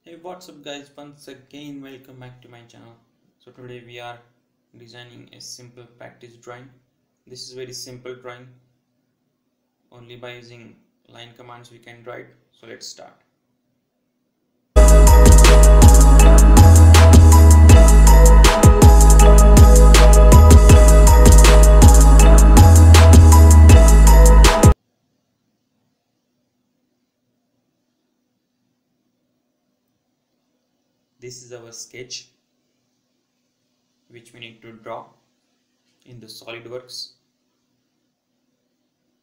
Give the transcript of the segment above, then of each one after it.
Hey, what's up guys, once again welcome back to my channel. So today we are designing a simple practice drawing. This is very simple drawing, only by using line commands we can draw it. So let's start. This is our sketch which we need to draw in the SolidWorks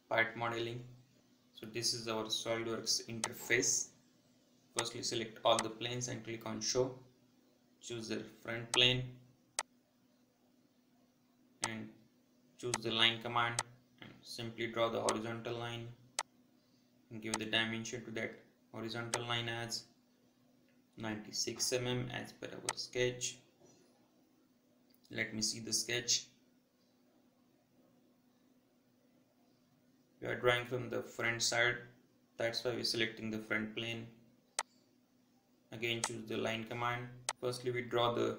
part modeling. So this is our SolidWorks interface. Firstly select all the planes and click on show. Choose the front plane and choose the line command and simply draw the horizontal line and give the dimension to that horizontal line as 96 mm as per our sketch. Let me see the sketch. We are drawing from the front side, that's why we're selecting the front plane. Again choose the line command. Firstly we draw the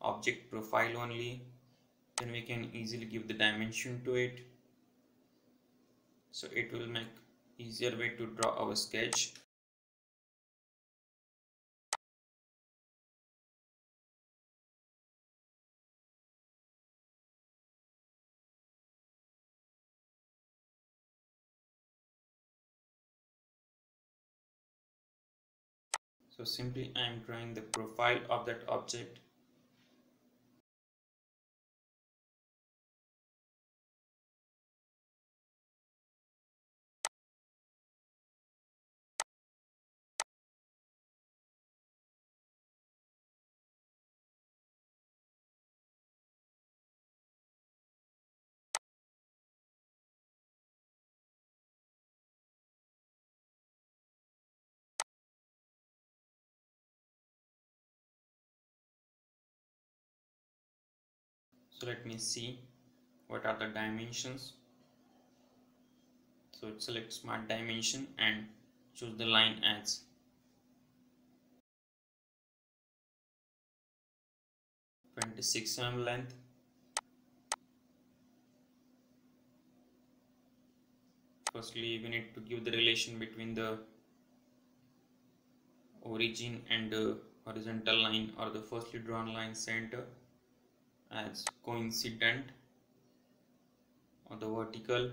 object profile only, then we can easily give the dimension to it, so it will make easier way to draw our sketch. So simply I am drawing the profile of that object. So let me see what are the dimensions. So select smart dimension and choose the line as 26 mm length. Firstly we need to give the relation between the origin and the horizontal line or the firstly drawn line center as coincident or the vertical.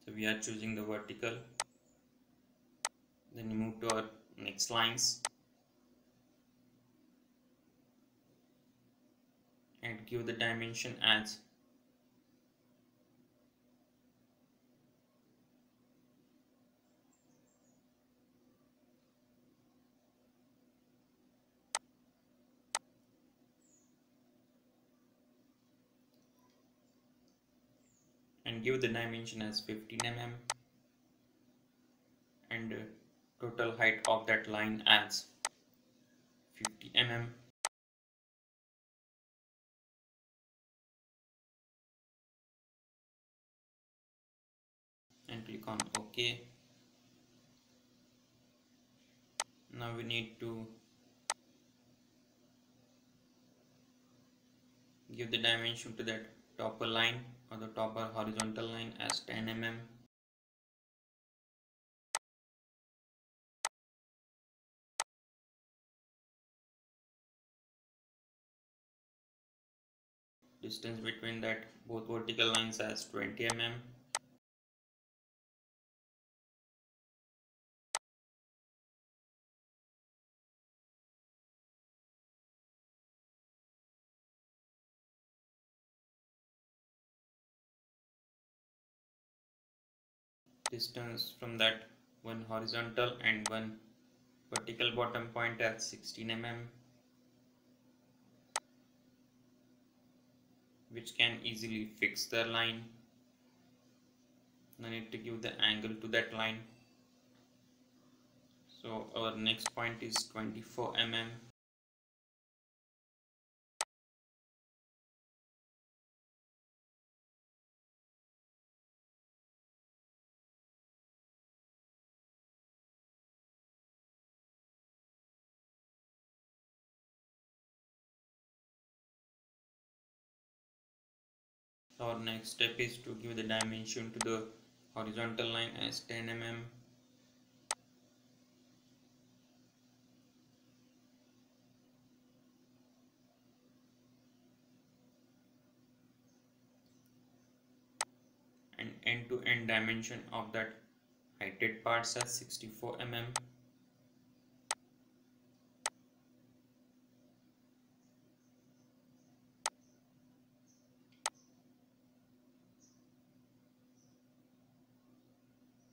So we are choosing the vertical. Then we move to our next lines and give the dimension as 15 mm and total height of that line as 50 mm. And click on OK. Now we need to give the dimension to that topper line or the topper horizontal line as 10 mm. Distance between that both vertical lines as 20 mm. Distance from that one horizontal and one vertical bottom point at 16 mm, which can easily fix the line. Now need to give the angle to that line. So our next point is 24 mm. Our next step is to give the dimension to the horizontal line as 10 mm. And end-to-end dimension of that heighted parts as 64 mm.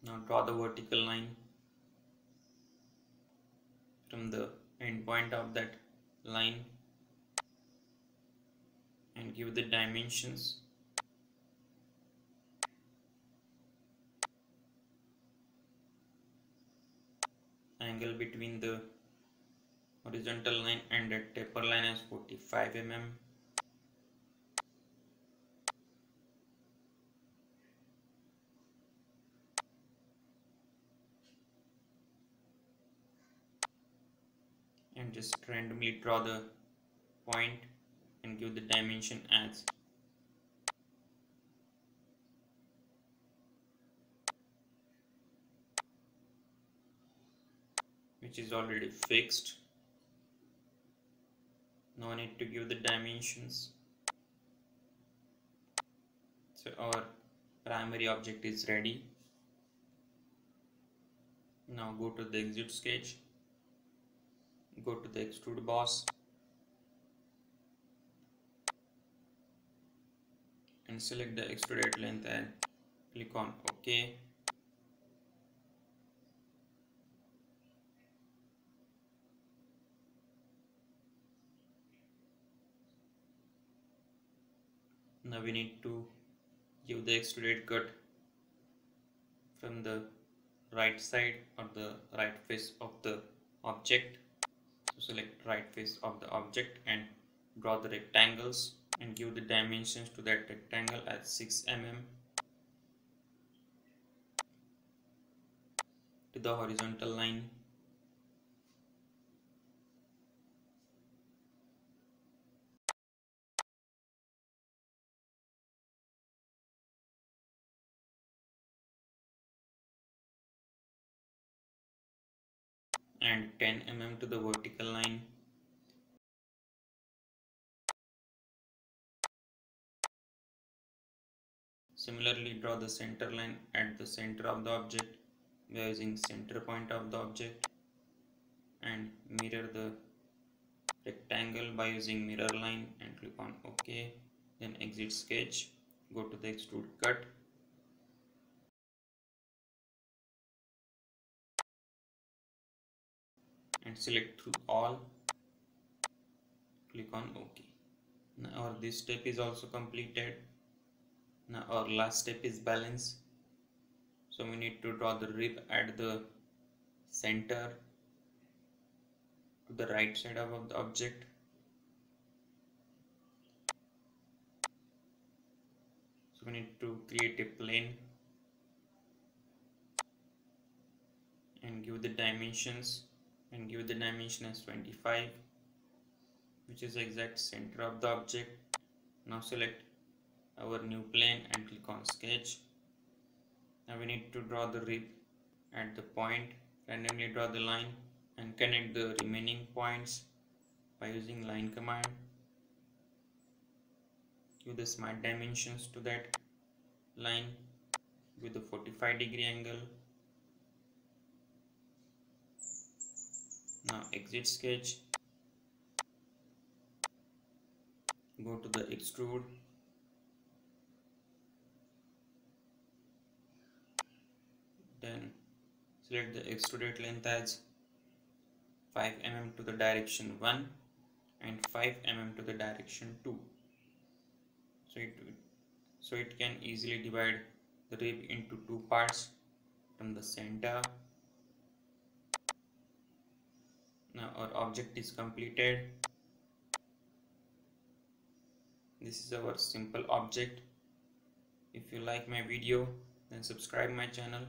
Now draw the vertical line from the end point of that line and give the dimensions. Angle between the horizontal line and the taper line as 45 mm. And just randomly draw the point and give the dimension as which is already fixed. No need to give the dimensions. So our primary object is ready. Now go to the exit sketch, go to the extrude boss and select the extruded length and click on OK. Now we need to give the extruded cut from the right side or the right face of the object. So select right face of the object and draw the rectangles and give the dimensions to that rectangle as 6 mm to the horizontal line. And 10 mm to the vertical line. Similarly, draw the center line at the center of the object by using center point of the object and mirror the rectangle by using mirror line and click on OK. Then exit sketch, go to the extrude cut and select through all, click on OK. Now this step is also completed. Now our last step is balance. So we need to draw the rib at the center to the right side of the object. So we need to create a plane and give the dimensions and give the dimension as 25, which is the exact center of the object. Now select our new plane and click on sketch. Now we need to draw the rib at the point, randomly draw the line and connect the remaining points by using line command. Give the smart dimensions to that line with the 45-degree angle. Now exit sketch, go to the extrude, then select the extruded length as 5 mm to the direction 1 and 5 mm to the direction 2. So it can easily divide the rib into two parts from the center. Now our object is completed. This is our simple object. If you like my video, then subscribe my channel.